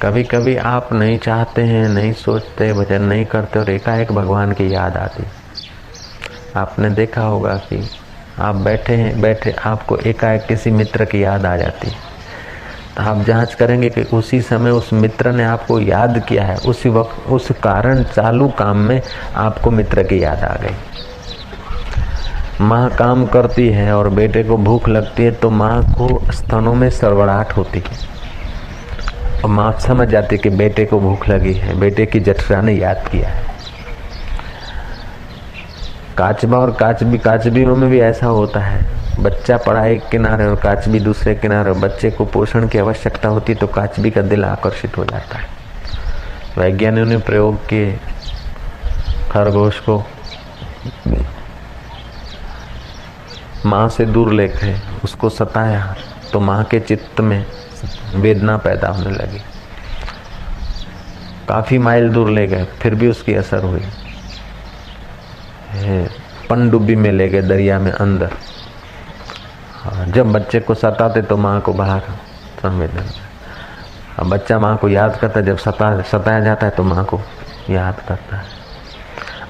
कभी कभी आप नहीं चाहते हैं, नहीं सोचते, भजन नहीं करते और एकाएक भगवान की याद आती। आपने देखा होगा कि आप बैठे आपको एकाएक किसी मित्र की याद आ जाती, तो आप जांच करेंगे कि उसी समय उस मित्र ने आपको याद किया है, उसी वक्त उस कारण चालू काम में आपको मित्र की याद आ गई। माँ काम करती है और बेटे को भूख लगती है तो माँ को स्तनों में सरवड़ाहट होती है और माँ समझ जाती कि बेटे को भूख लगी है, बेटे की जठरा ने याद किया है। काचबा और काचबियों में भी ऐसा होता है। बच्चा पड़ा एक किनारे और काचबी दूसरे किनारे, बच्चे को पोषण की आवश्यकता होती तो काचबी का दिल आकर्षित हो जाता है। वैज्ञानिकों ने प्रयोग किए, खरगोश को माँ से दूर लेकर उसको सताया तो माँ के चित्त में वेदना पैदा होने लगी। काफी माइल दूर ले गए फिर भी उसकी असर हुई। पनडुब्बी में ले गए दरिया में अंदर, जब बच्चे को सताते तो माँ को बाहर संवेदन। अब बच्चा माँ को याद करता है, जब सताया जाता है तो माँ को याद करता है,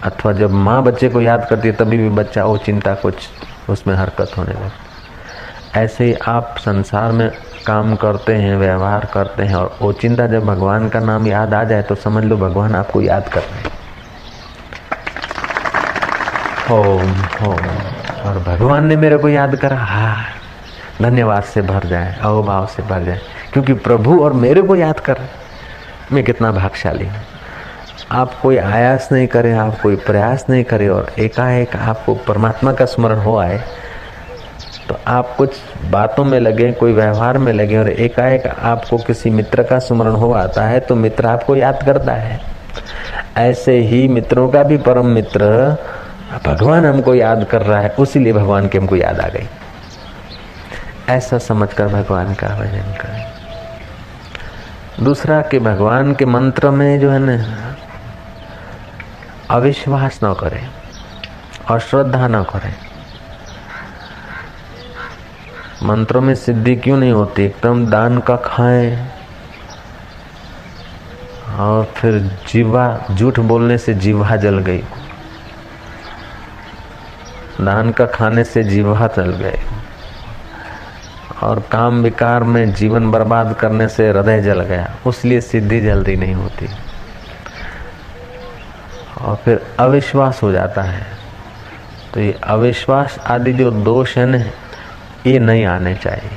अथवा जब माँ बच्चे को याद करती है तभी भी बच्चा वो चिंता कुछ उसमें हरकत होने लगती। ऐसे ही आप संसार में काम करते हैं, व्यवहार करते हैं और ओचिंता जब भगवान का नाम याद आ जाए तो समझ लो भगवान आपको याद कर रहे हैं। ओम ओम, और भगवान ने मेरे को याद करा, हाँ धन्यवाद से भर जाए, अहोभाव से भर जाए, क्योंकि प्रभु और मेरे को याद कर रहे। मैं कितना भाग्यशाली हूँ। आप कोई आयास नहीं करे, आप कोई प्रयास नहीं करे और एकाएक आपको परमात्मा का स्मरण हो आए, तो आप कुछ बातों में लगे, कोई व्यवहार में लगे और एकाएक आपको किसी मित्र का स्मरण हो आता है तो मित्र आपको याद करता है। ऐसे ही मित्रों का भी परम मित्र भगवान हमको याद कर रहा है, उसीलिए भगवान की हमको याद आ गई। ऐसा समझकर भगवान का भजन करें। दूसरा कि भगवान के मंत्र में जो है ना, अविश्वास न करें और श्रद्धा न करें। मंत्रों में सिद्धि क्यों नहीं होती? एकदम दान का खाएं और फिर जीवा, झूठ बोलने से जीवा जल गई, दान का खाने से जीवा जल गए और काम विकार में जीवन बर्बाद करने से हृदय जल गया, उसलिए सिद्धि जल्दी नहीं होती और फिर अविश्वास हो जाता है। तो ये अविश्वास आदि जो दोष है ना, ये नहीं आने चाहिए।